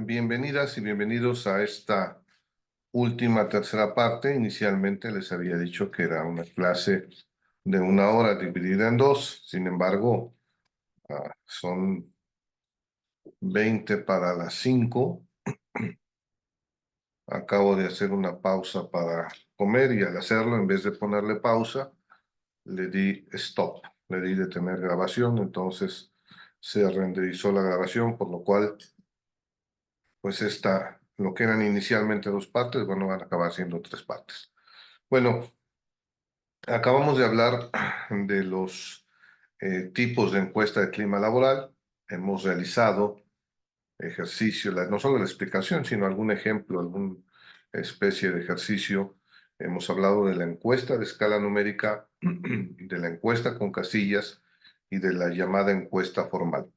Bienvenidas y bienvenidos a esta última tercera parte. Inicialmente les había dicho que era una clase de 1 hora dividida en dos. Sin embargo, son 20 para las 5. Acabo de hacer una pausa para comer y al hacerlo, en vez de ponerle pausa, le di stop, le di detener grabación. Entonces se renderizó la grabación, por lo cual, pues lo que eran inicialmente 2 partes, bueno, van a acabar siendo 3 partes. Bueno, acabamos de hablar de los tipos de encuesta de clima laboral. Hemos realizado ejercicio, no solo la explicación, sino algún ejemplo, alguna especie de ejercicio. Hemos hablado de la encuesta de escala numérica, de la encuesta con casillas y de la llamada encuesta formal.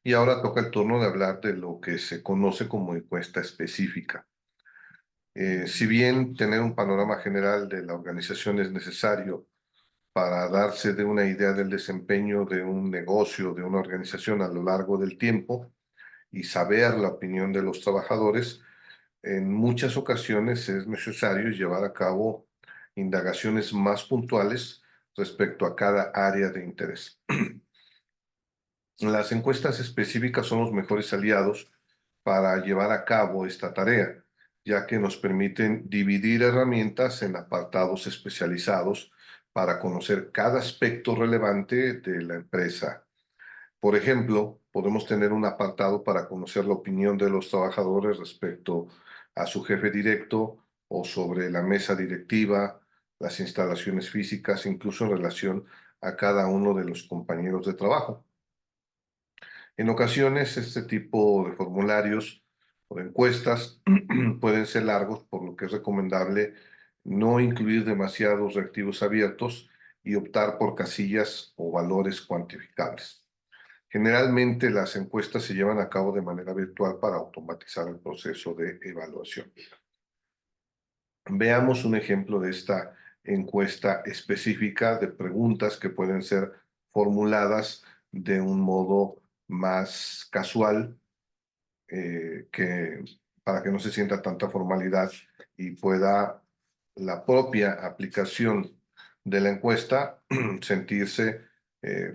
Y ahora toca el turno de hablar de lo que se conoce como encuesta específica. Si bien tener un panorama general de la organización es necesario para darse de una idea del desempeño de un negocio, de una organización a lo largo del tiempo y saber la opinión de los trabajadores, en muchas ocasiones es necesario llevar a cabo indagaciones más puntuales respecto a cada área de interés. Las encuestas específicas son los mejores aliados para llevar a cabo esta tarea, ya que nos permiten dividir herramientas en apartados especializados para conocer cada aspecto relevante de la empresa. Por ejemplo, podemos tener un apartado para conocer la opinión de los trabajadores respecto a su jefe directo o sobre la mesa directiva, las instalaciones físicas, incluso en relación a cada uno de los compañeros de trabajo. En ocasiones, este tipo de formularios o de encuestas pueden ser largos, por lo que es recomendable no incluir demasiados reactivos abiertos y optar por casillas o valores cuantificables. Generalmente, las encuestas se llevan a cabo de manera virtual para automatizar el proceso de evaluación. Veamos un ejemplo de esta encuesta específica de preguntas que pueden ser formuladas de un modo más casual, para que no se sienta tanta formalidad y pueda la propia aplicación de la encuesta sentirse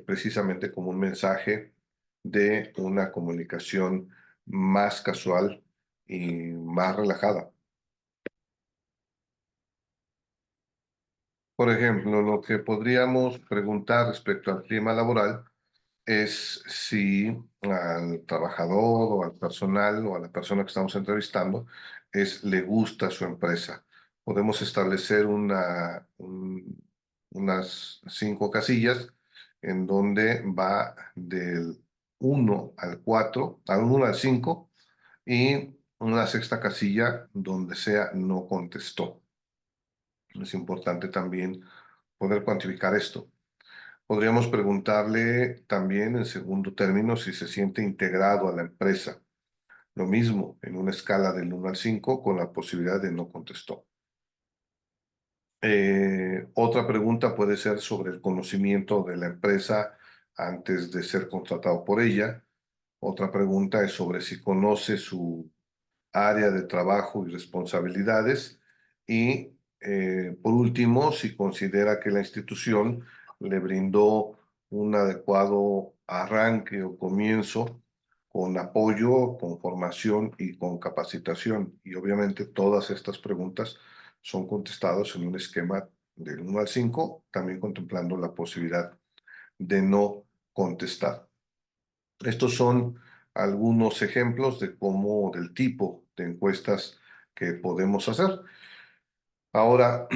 precisamente como un mensaje de una comunicación más casual y más relajada. Por ejemplo, lo que podríamos preguntar respecto al clima laboral es si al trabajador o al personal o a la persona que estamos entrevistando le gusta su empresa. Podemos establecer unas 5 casillas en donde va del 1 al 4, al 1 al 5, y una sexta casilla donde sea no contestó. Es importante también poder cuantificar esto. Podríamos preguntarle también, en segundo término, si se siente integrado a la empresa. Lo mismo, en una escala del 1 al 5, con la posibilidad de no contestó. Otra pregunta puede ser sobre el conocimiento de la empresa antes de ser contratado por ella. Otra pregunta es sobre si conoce su área de trabajo y responsabilidades. Y por último, si considera que la institución le brindó un adecuado arranque o comienzo con apoyo, con formación y con capacitación. Y obviamente todas estas preguntas son contestadas en un esquema del 1 al 5, también contemplando la posibilidad de no contestar. Estos son algunos ejemplos de del tipo de encuestas que podemos hacer. Ahora,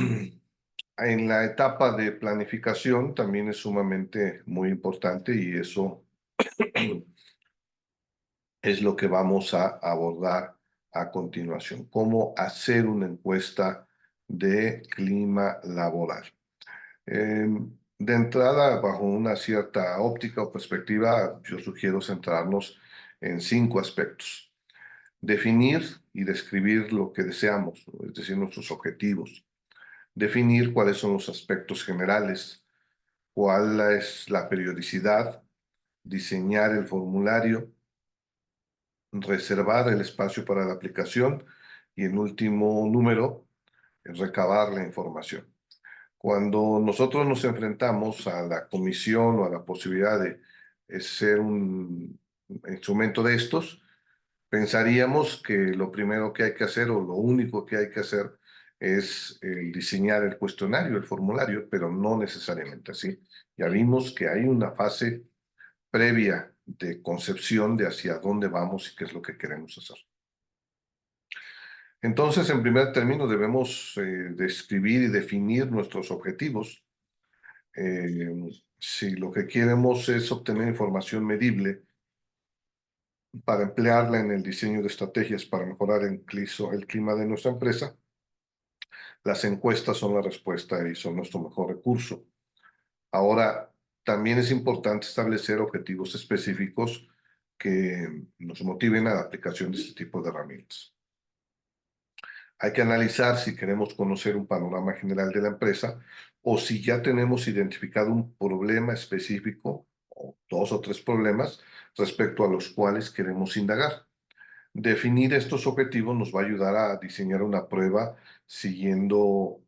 en la etapa de planificación también es sumamente muy importante, y eso es lo que vamos a abordar a continuación: cómo hacer una encuesta de clima laboral. De entrada, bajo una cierta óptica o perspectiva, yo sugiero centrarnos en 5 aspectos. Definir y describir lo que deseamos, es decir, nuestros objetivos. Definir cuáles son los aspectos generales, cuál es la periodicidad, diseñar el formulario, reservar el espacio para la aplicación y en último número, recabar la información. Cuando nosotros nos enfrentamos a la comisión o a la posibilidad de ser un instrumento de estos, pensaríamos que lo primero que hay que hacer o lo único que hay que hacer es diseñar el cuestionario, el formulario, pero no necesariamente así. Ya vimos que hay una fase previa de concepción de hacia dónde vamos y qué es lo que queremos hacer. Entonces, en primer término, debemos describir y definir nuestros objetivos. Si lo que queremos es obtener información medible para emplearla en el diseño de estrategias para mejorar el clima de nuestra empresa, las encuestas son la respuesta y son nuestro mejor recurso. Ahora, también es importante establecer objetivos específicos que nos motiven a la aplicación de este tipo de herramientas. Hay que analizar si queremos conocer un panorama general de la empresa o si ya tenemos identificado un problema específico o dos o tres problemas respecto a los cuales queremos indagar. Definir estos objetivos nos va a ayudar a diseñar una prueba siguiendo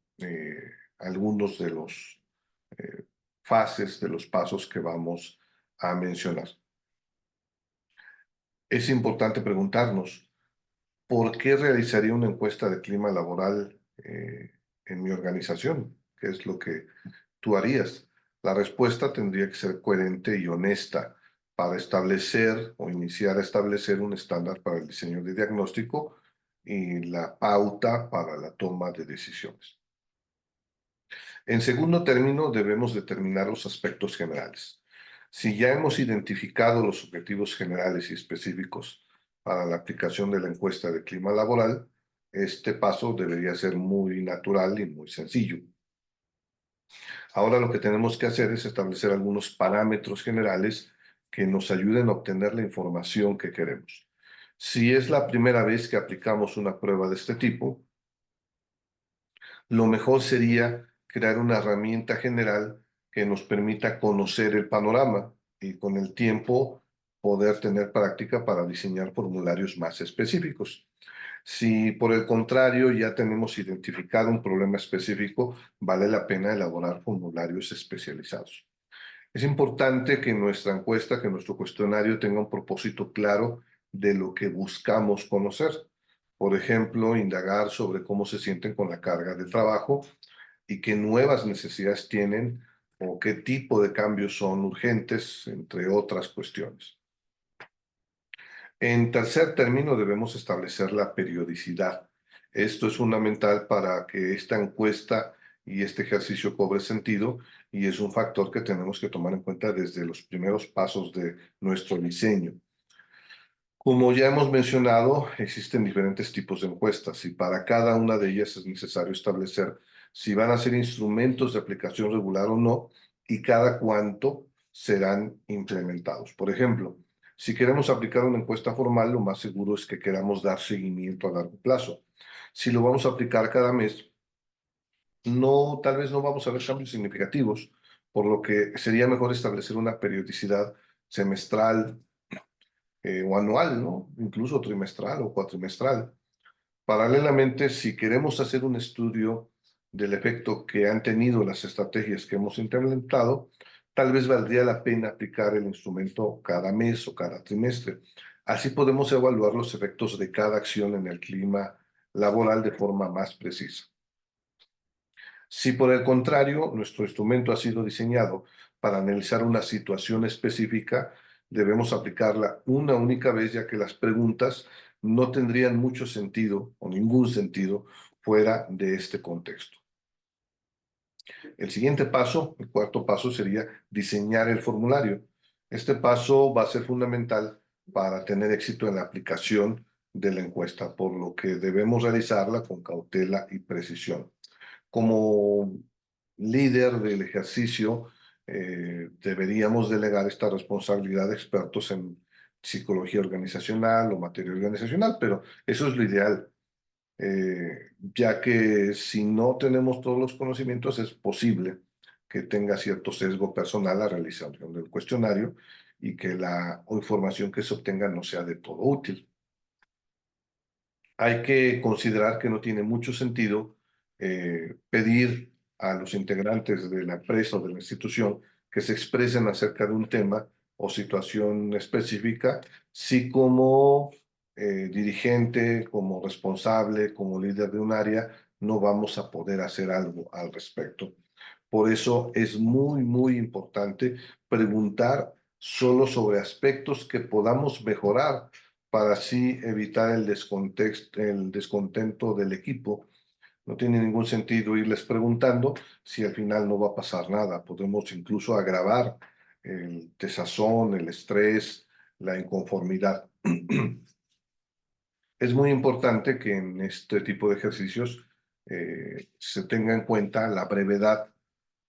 algunos de los fases, de los pasos que vamos a mencionar. Es importante preguntarnos, ¿por qué realizaría una encuesta de clima laboral en mi organización? ¿Qué es lo que tú harías? La respuesta tendría que ser coherente y honesta para establecer o iniciar a establecer un estándar para el diseño de diagnóstico y la pauta para la toma de decisiones. En segundo término, debemos determinar los aspectos generales. Si ya hemos identificado los objetivos generales y específicos para la aplicación de la encuesta de clima laboral, este paso debería ser muy natural y muy sencillo. Ahora lo que tenemos que hacer es establecer algunos parámetros generales que nos ayuden a obtener la información que queremos. Si es la primera vez que aplicamos una prueba de este tipo, lo mejor sería crear una herramienta general que nos permita conocer el panorama y con el tiempo poder tener práctica para diseñar formularios más específicos. Si por el contrario ya tenemos identificado un problema específico, vale la pena elaborar formularios especializados. Es importante que nuestra encuesta, que nuestro cuestionario tenga un propósito claro de lo que buscamos conocer. Por ejemplo, indagar sobre cómo se sienten con la carga de trabajo y qué nuevas necesidades tienen o qué tipo de cambios son urgentes, entre otras cuestiones. En tercer término, debemos establecer la periodicidad. Esto es fundamental para que esta encuesta y este ejercicio cobre sentido y es un factor que tenemos que tomar en cuenta desde los primeros pasos de nuestro diseño. Como ya hemos mencionado, existen diferentes tipos de encuestas y para cada una de ellas es necesario establecer si van a ser instrumentos de aplicación regular o no y cada cuánto serán implementados. Por ejemplo, si queremos aplicar una encuesta formal, lo más seguro es que queramos dar seguimiento a largo plazo. Si lo vamos a aplicar cada mes, tal vez no vamos a ver cambios significativos, por lo que sería mejor establecer una periodicidad semestral o anual, ¿no? Incluso trimestral o cuatrimestral. Paralelamente, si queremos hacer un estudio del efecto que han tenido las estrategias que hemos implementado, tal vez valdría la pena aplicar el instrumento cada mes o cada trimestre. Así podemos evaluar los efectos de cada acción en el clima laboral de forma más precisa. Si por el contrario nuestro instrumento ha sido diseñado para analizar una situación específica, debemos aplicarla una única vez, ya que las preguntas no tendrían mucho sentido o ningún sentido fuera de este contexto. El siguiente paso, el cuarto paso, sería diseñar el formulario. Este paso va a ser fundamental para tener éxito en la aplicación de la encuesta, por lo que debemos realizarla con cautela y precisión. Como líder del ejercicio, deberíamos delegar esta responsabilidad a expertos en psicología organizacional o materia organizacional, pero eso es lo ideal, ya que si no tenemos todos los conocimientos es posible que tenga cierto sesgo personal la realización del cuestionario y que la información que se obtenga no sea de todo útil. hay que considerar que no tiene mucho sentido pedir a los integrantes de la empresa o de la institución que se expresen acerca de un tema o situación específica, si como dirigente, como responsable, como líder de un área, no vamos a poder hacer algo al respecto. Por eso es muy, muy importante preguntar solo sobre aspectos que podamos mejorar para así evitar el descontento del equipo. No tiene ningún sentido irles preguntando si al final no va a pasar nada. Podemos incluso agravar el desazón, el estrés, la inconformidad. Es muy importante que en este tipo de ejercicios se tenga en cuenta la brevedad,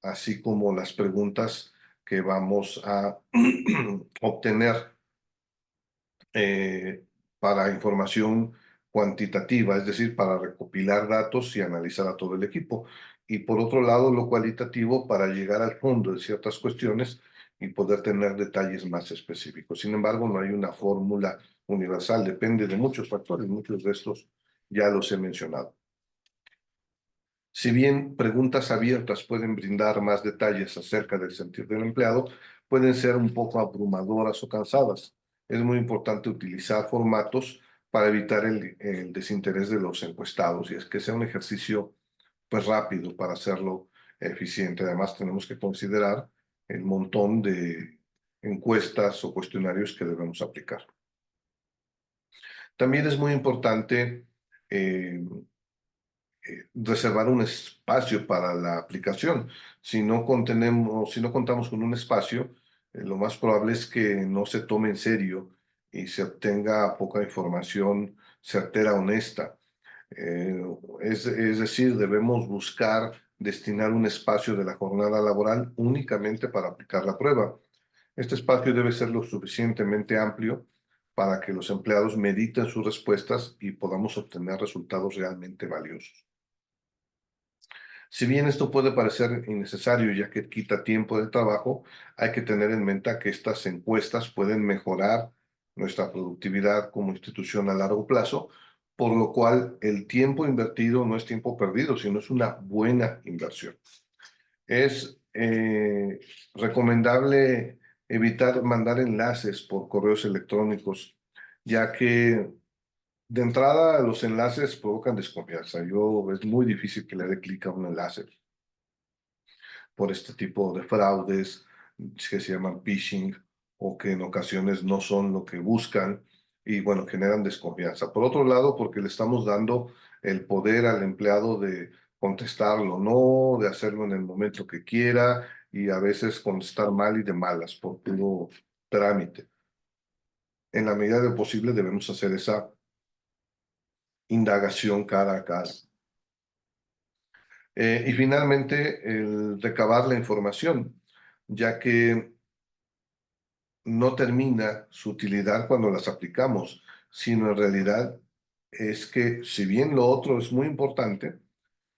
así como las preguntas que vamos a obtener eh, para información cuantitativa, es decir, para recopilar datos y analizar a todo el equipo. Y por otro lado, lo cualitativo para llegar al fondo de ciertas cuestiones y poder tener detalles más específicos. Sin embargo, no hay una fórmula universal, depende de muchos factores, muchos de estos ya los he mencionado. Si bien preguntas abiertas pueden brindar más detalles acerca del sentir del empleado, pueden ser un poco abrumadoras o cansadas. Es muy importante utilizar formatos para evitar el desinterés de los encuestados y es que sea un ejercicio pues rápido para hacerlo eficiente. Además, tenemos que considerar el montón de encuestas o cuestionarios que debemos aplicar. También es muy importante reservar un espacio para la aplicación. Si no contamos con un espacio, lo más probable es que no se tome en serio y se obtenga poca información certera, honesta. Eh, es decir, debemos buscar destinar un espacio de la jornada laboral únicamente para aplicar la prueba. Este espacio debe ser lo suficientemente amplio para que los empleados mediten sus respuestas y podamos obtener resultados realmente valiosos. Si bien esto puede parecer innecesario ya que quita tiempo del trabajo, hay que tener en mente que estas encuestas pueden mejorar nuestra productividad como institución a largo plazo, por lo cual el tiempo invertido no es tiempo perdido, sino es una buena inversión. Es recomendable evitar mandar enlaces por correos electrónicos, ya que de entrada los enlaces provocan desconfianza. Es muy difícil que le dé clic a un enlace por este tipo de fraudes que se llaman phishing o que en ocasiones no son lo que buscan y bueno, generan desconfianza. Por otro lado, porque le estamos dando el poder al empleado de contestarlo, no de hacerlo en el momento que quiera y a veces contestar mal y de malas por puro trámite. En la medida de lo posible debemos hacer esa indagación cara a cara. Y finalmente, el recabar la información, ya que no termina su utilidad cuando las aplicamos, sino en realidad es que si bien lo otro es muy importante,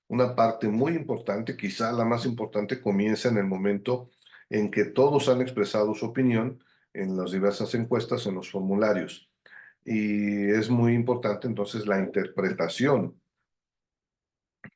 una parte muy importante, quizá la más importante, comienza en el momento en que todos han expresado su opinión en las diversas encuestas, en los formularios. Y es muy importante entonces la interpretación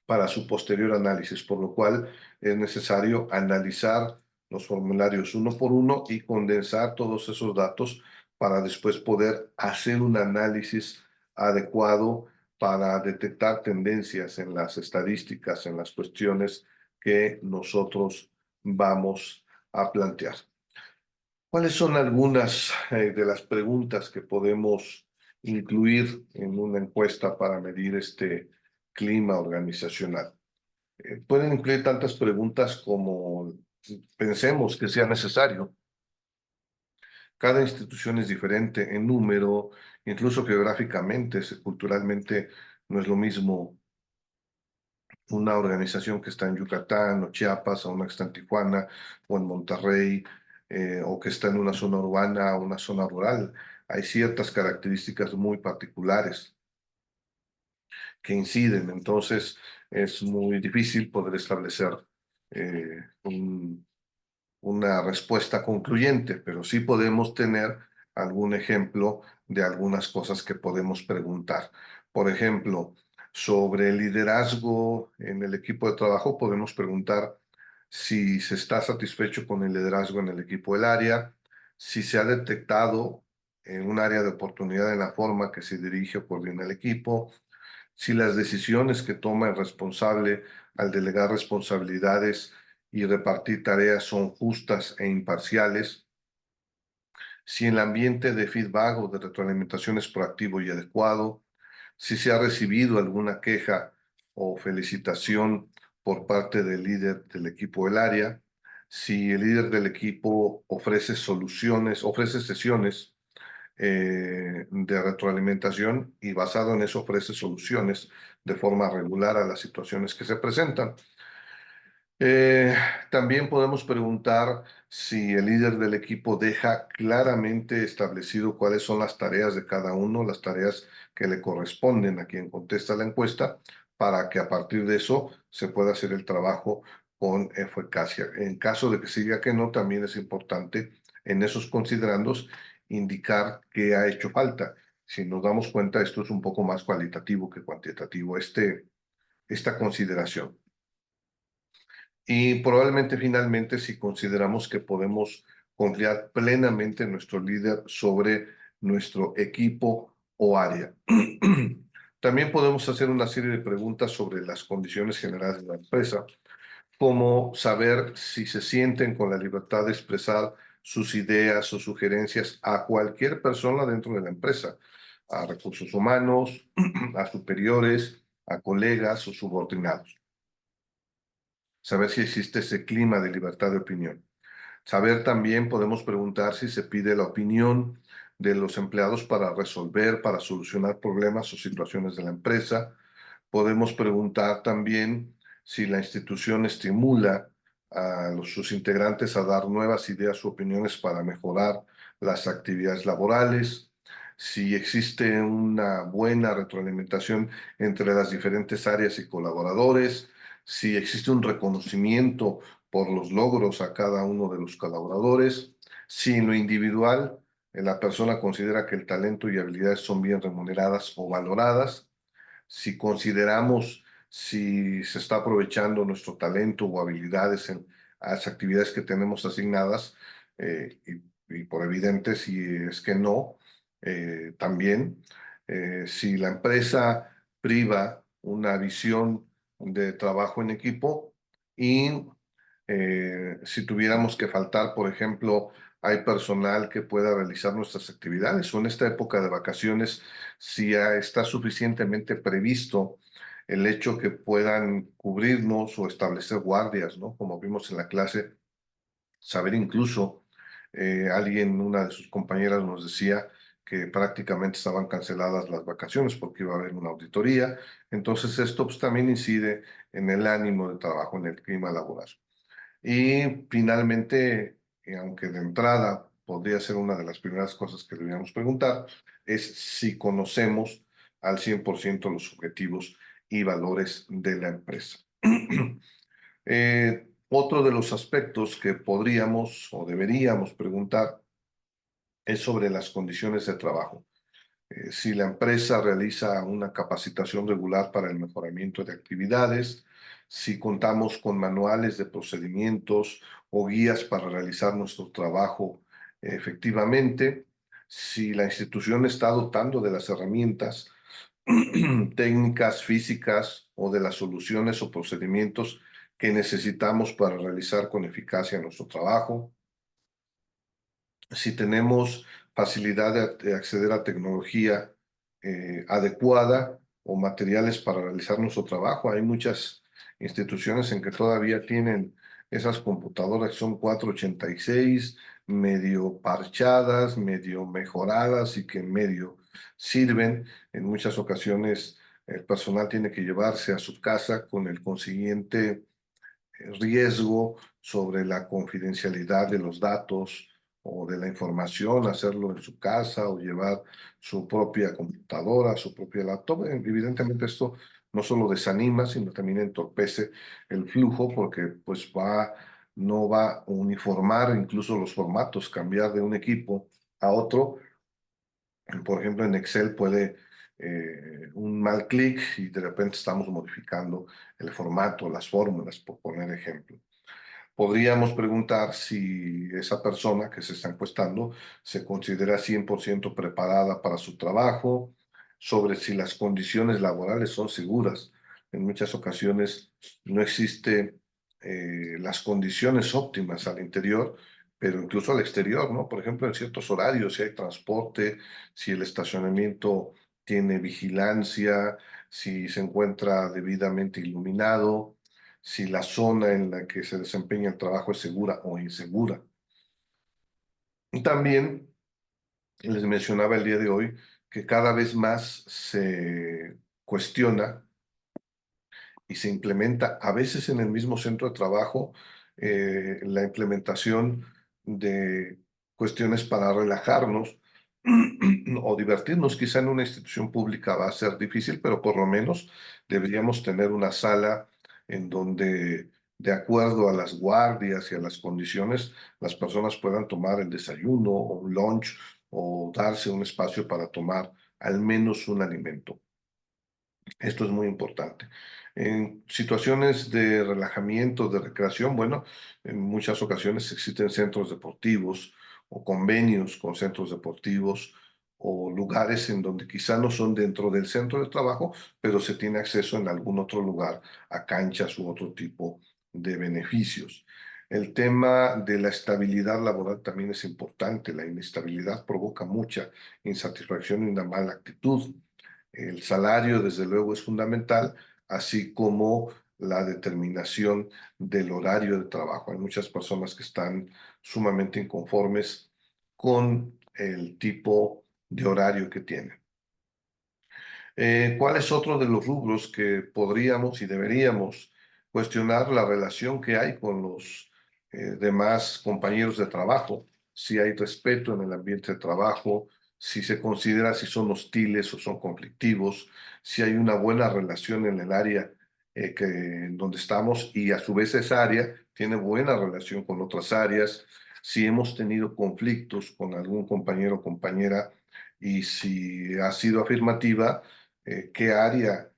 para su posterior análisis, por lo cual es necesario analizar los formularios uno por uno y condensar todos esos datos para después poder hacer un análisis adecuado para detectar tendencias en las estadísticas, en las cuestiones que nosotros vamos a plantear. ¿Cuáles son algunas de las preguntas que podemos incluir en una encuesta para medir este clima organizacional? Pueden incluir tantas preguntas como pensemos que sea necesario. Cada institución es diferente en número, incluso geográficamente, culturalmente, no es lo mismo una organización que está en Yucatán o Chiapas a una que está en Tijuana o en Monterrey o que está en una zona urbana o una zona rural. Hay ciertas características muy particulares que inciden, entonces es muy difícil poder establecer eh, un, una respuesta concluyente, pero sí podemos tener algún ejemplo de algunas cosas que podemos preguntar. Por ejemplo, sobre el liderazgo en el equipo de trabajo, podemos preguntar si se está satisfecho con el liderazgo en el equipo del área, si se ha detectado en un área de oportunidad en la forma que se dirige o coordina el equipo, si las decisiones que toma el responsable al delegar responsabilidades y repartir tareas son justas e imparciales, si el ambiente de feedback o de retroalimentación es proactivo y adecuado, si se ha recibido alguna queja o felicitación por parte del líder del equipo del área, si el líder del equipo ofrece soluciones, ofrece sesiones de retroalimentación y basado en eso ofrece soluciones de forma regular a las situaciones que se presentan. Eh, También podemos preguntar si el líder del equipo deja claramente establecido cuáles son las tareas de cada uno, las tareas que le corresponden a quien contesta la encuesta, para que a partir de eso se pueda hacer el trabajo con eficacia. En caso de que se diga que no, también es importante en esos considerandos indicar qué ha hecho falta. Si nos damos cuenta, esto es un poco más cualitativo que cuantitativo, esta consideración. Y probablemente finalmente si consideramos que podemos confiar plenamente en nuestro líder sobre nuestro equipo o área. También podemos hacer una serie de preguntas sobre las condiciones generales de la empresa, como saber si se sienten con la libertad de expresar sus ideas o sugerencias a cualquier persona dentro de la empresa, a recursos humanos, a superiores, a colegas o subordinados. Saber si existe ese clima de libertad de opinión. Saber también, podemos preguntar si se pide la opinión de los empleados para resolver, para solucionar problemas o situaciones de la empresa. Podemos preguntar también si la institución estimula a sus integrantes a dar nuevas ideas o opiniones para mejorar las actividades laborales, si existe una buena retroalimentación entre las diferentes áreas y colaboradores, si existe un reconocimiento por los logros a cada uno de los colaboradores, si en lo individual la persona considera que el talento y habilidades son bien remuneradas o valoradas, si consideramos si se está aprovechando nuestro talento o habilidades en las actividades que tenemos asignadas, y por evidente si es que no, también si la empresa priva una visión de trabajo en equipo y si tuviéramos que faltar, por ejemplo, hay personal que pueda realizar nuestras actividades o en esta época de vacaciones, si está suficientemente previsto el hecho que puedan cubrirnos o establecer guardias, ¿no? Como vimos en la clase, saber incluso, una de sus compañeras nos decía que prácticamente estaban canceladas las vacaciones porque iba a haber una auditoría. Entonces esto pues, también incide en el ánimo de trabajo, en el clima laboral. Y finalmente, aunque de entrada podría ser una de las primeras cosas que deberíamos preguntar, es si conocemos al 100% los objetivos y valores de la empresa. Otro de los aspectos que podríamos o deberíamos preguntar es sobre las condiciones de trabajo. Si la empresa realiza una capacitación regular para el mejoramiento de actividades, si contamos con manuales de procedimientos o guías para realizar nuestro trabajo efectivamente, si la institución está dotando de las herramientas técnicas, físicas o de las soluciones o procedimientos que necesitamos para realizar con eficacia nuestro trabajo, si tenemos facilidad de acceder a tecnología adecuada o materiales para realizar nuestro trabajo. Hay muchas instituciones en que todavía tienen esas computadoras que son 486, medio parchadas, medio mejoradas y que en medio sirven. En muchas ocasiones el personal tiene que llevarse a su casa con el consiguiente riesgo sobre la confidencialidad de los datos o de la información, hacerlo en su casa o llevar su propia computadora, su propia laptop. Evidentemente esto no solo desanima, sino también entorpece el flujo porque pues no va a uniformar incluso los formatos, cambiar de un equipo a otro. Por ejemplo, en Excel puede un mal clic y de repente estamos modificando el formato, las fórmulas, por poner ejemplo. Podríamos preguntar si esa persona que se está encuestando se considera 100% preparada para su trabajo, sobre si las condiciones laborales son seguras. En muchas ocasiones no existe las condiciones óptimas al interior, pero incluso al exterior, ¿no? Por ejemplo, en ciertos horarios, si hay transporte, si el estacionamiento tiene vigilancia, si se encuentra debidamente iluminado, si la zona en la que se desempeña el trabajo es segura o insegura. Y también les mencionaba el día de hoy que cada vez más se cuestiona y se implementa, a veces en el mismo centro de trabajo, la implementación de cuestiones para relajarnos o divertirnos. Quizá en una institución pública va a ser difícil, pero por lo menos deberíamos tener una sala en donde, de acuerdo a las guardias y a las condiciones, las personas puedan tomar el desayuno o un lunch o darse un espacio para tomar al menos un alimento. Esto es muy importante. En situaciones de relajamiento, de recreación, bueno, en muchas ocasiones existen centros deportivos o convenios con centros deportivos o lugares en donde quizá no son dentro del centro de trabajo, pero se tiene acceso en algún otro lugar a canchas u otro tipo de beneficios. El tema de la estabilidad laboral también es importante. La inestabilidad provoca mucha insatisfacción y una mala actitud. El salario, desde luego, es fundamental, así como la determinación del horario de trabajo. Hay muchas personas que están sumamente inconformes con el tipo de horario que tienen. ¿Cuál es otro de los rubros que podríamos y deberíamos cuestionar la relación que hay con los demás compañeros de trabajo? Si hay respeto en el ambiente de trabajo, si se considera si son hostiles o son conflictivos, si hay una buena relación en el área en donde estamos y a su vez esa área tiene buena relación con otras áreas, si hemos tenido conflictos con algún compañero o compañera y si ha sido afirmativa, qué área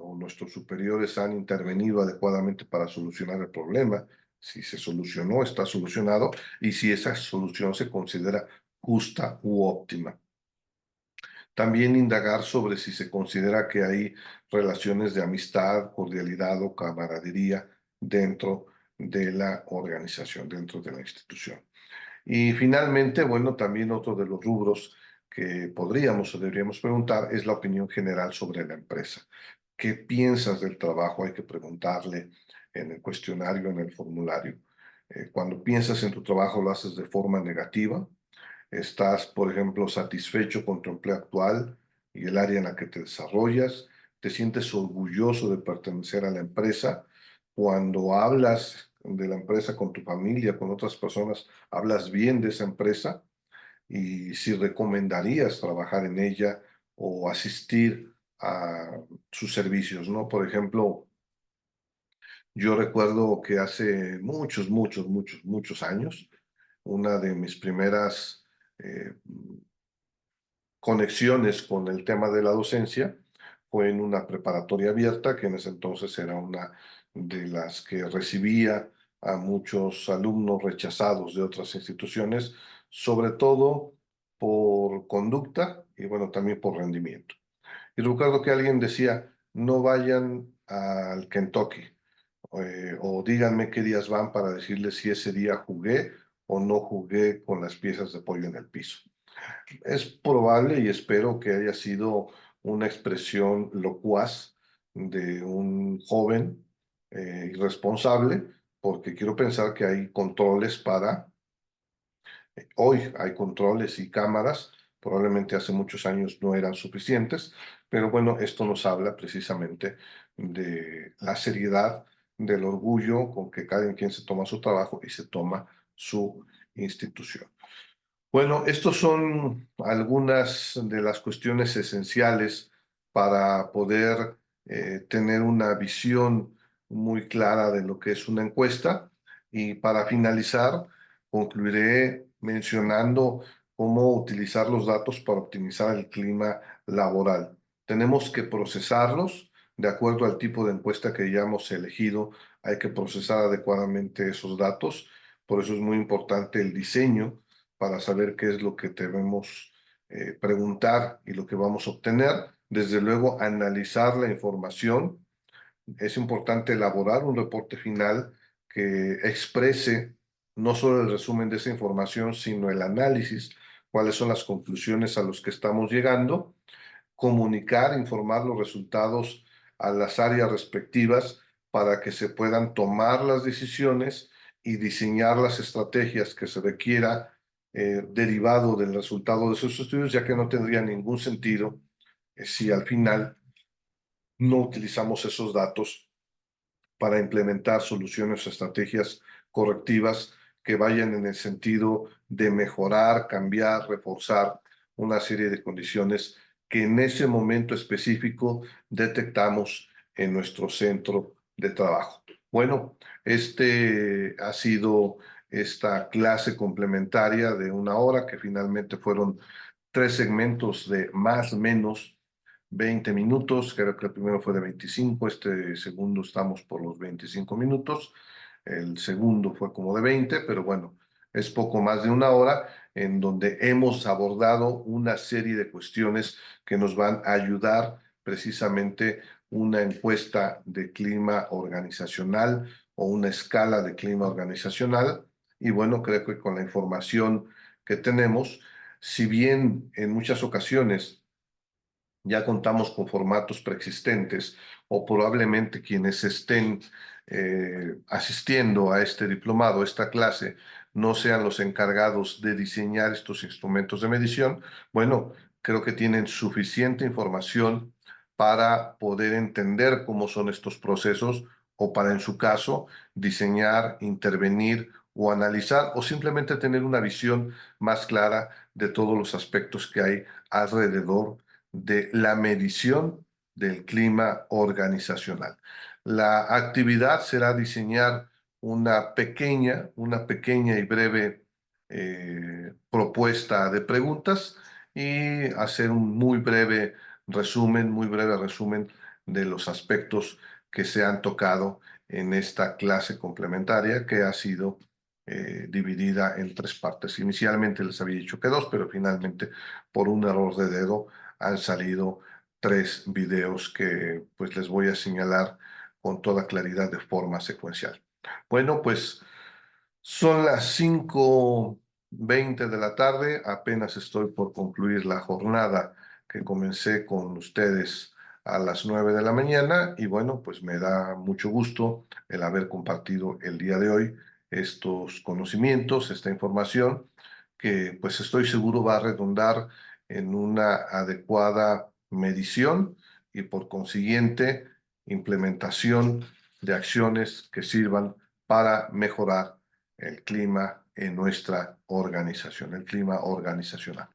o nuestros superiores han intervenido adecuadamente para solucionar el problema, si se solucionó, está solucionado y si esa solución se considera justa u óptima. También indagar sobre si se considera que hay relaciones de amistad, cordialidad o camaradería dentro de la organización, dentro de la institución. Y finalmente, bueno, también otro de los rubros que podríamos o deberíamos preguntar es la opinión general sobre la empresa. ¿Qué piensas del trabajo? Hay que preguntarle en el cuestionario, en el formulario. Cuando piensas en tu trabajo, ¿lo haces de forma negativa? ¿Estás, por ejemplo, satisfecho con tu empleo actual y el área en la que te desarrollas? ¿Te sientes orgulloso de pertenecer a la empresa? Cuando hablas de la empresa con tu familia, con otras personas, ¿hablas bien de esa empresa? Y si recomendarías trabajar en ella o asistir a sus servicios, ¿no? Por ejemplo, yo recuerdo que hace muchos años, una de mis primeras conexiones con el tema de la docencia fue en una preparatoria abierta, que en ese entonces era una de las que recibía a muchos alumnos rechazados de otras instituciones, sobre todo por conducta y bueno, también por rendimiento. Y recuerdo que alguien decía, no vayan al Kentucky, o díganme qué días van para decirles si ese día jugué o no jugué con las piezas de pollo en el piso. Es probable y espero que haya sido una expresión locuaz de un joven irresponsable, porque quiero pensar que hay controles para, hoy hay controles y cámaras, probablemente hace muchos años no eran suficientes, pero bueno, esto nos habla precisamente de la seriedad, del orgullo con que cada quien se toma su trabajo y se toma su institución. Bueno, estos son algunas de las cuestiones esenciales para poder tener una visión muy clara de lo que es una encuesta. Y para finalizar, concluiré mencionando cómo utilizar los datos para optimizar el clima laboral. Tenemos que procesarlos de acuerdo al tipo de encuesta que hayamos elegido. Hay que procesar adecuadamente esos datos. Por eso es muy importante el diseño para saber qué es lo que debemos preguntar y lo que vamos a obtener. Desde luego, analizar la información. Es importante elaborar un reporte final que exprese no solo el resumen de esa información, sino el análisis, cuáles son las conclusiones a las que estamos llegando, comunicar, informar los resultados a las áreas respectivas para que se puedan tomar las decisiones y diseñar las estrategias que se requiera derivado del resultado de esos estudios, ya que no tendría ningún sentido si al final no utilizamos esos datos para implementar soluciones o estrategias correctivas que vayan en el sentido de mejorar, cambiar, reforzar una serie de condiciones que en ese momento específico detectamos en nuestro centro de trabajo. Bueno, este ha sido esta clase complementaria de 1 hora, que finalmente fueron 3 segmentos de más o menos 20 minutos. Creo que el primero fue de 25, este segundo estamos por los 25 minutos, el segundo fue como de 20, pero bueno, es poco más de 1 hora en donde hemos abordado una serie de cuestiones que nos van a ayudar precisamente una encuesta de clima organizacional o una escala de clima organizacional. Y bueno, creo que con la información que tenemos, si bien en muchas ocasiones ya contamos con formatos preexistentes o probablemente quienes estén asistiendo a este diplomado, a esta clase, no sean los encargados de diseñar estos instrumentos de medición, bueno, creo que tienen suficiente información para poder entender cómo son estos procesos o para, en su caso, diseñar, intervenir o analizar o simplemente tener una visión más clara de todos los aspectos que hay alrededor de la medición del clima organizacional. La actividad será diseñar una pequeña y breve propuesta de preguntas y hacer un muy breve resumen de los aspectos que se han tocado en esta clase complementaria que ha sido dividida en 3 partes. Inicialmente les había dicho que 2, pero finalmente por un error de dedo han salido 3 videos que pues les voy a señalar con toda claridad de forma secuencial. Bueno, pues son las 5:20 de la tarde, apenas estoy por concluir la jornada que comencé con ustedes a las 9 de la mañana y bueno, pues me da mucho gusto el haber compartido el día de hoy estos conocimientos, esta información que pues estoy seguro va a redundar en una adecuada medición y por consiguiente implementación de acciones que sirvan para mejorar el clima en nuestra organización, el clima organizacional.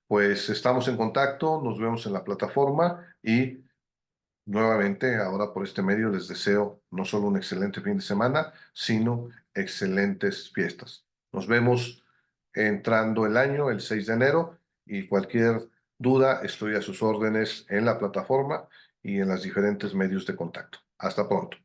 Pues estamos en contacto, nos vemos en la plataforma y nuevamente ahora por este medio les deseo no solo un excelente fin de semana, sino excelentes fiestas. Nos vemos entrando el año, el 6 de enero, y cualquier duda estoy a sus órdenes en la plataforma y en los diferentes medios de contacto. Hasta pronto.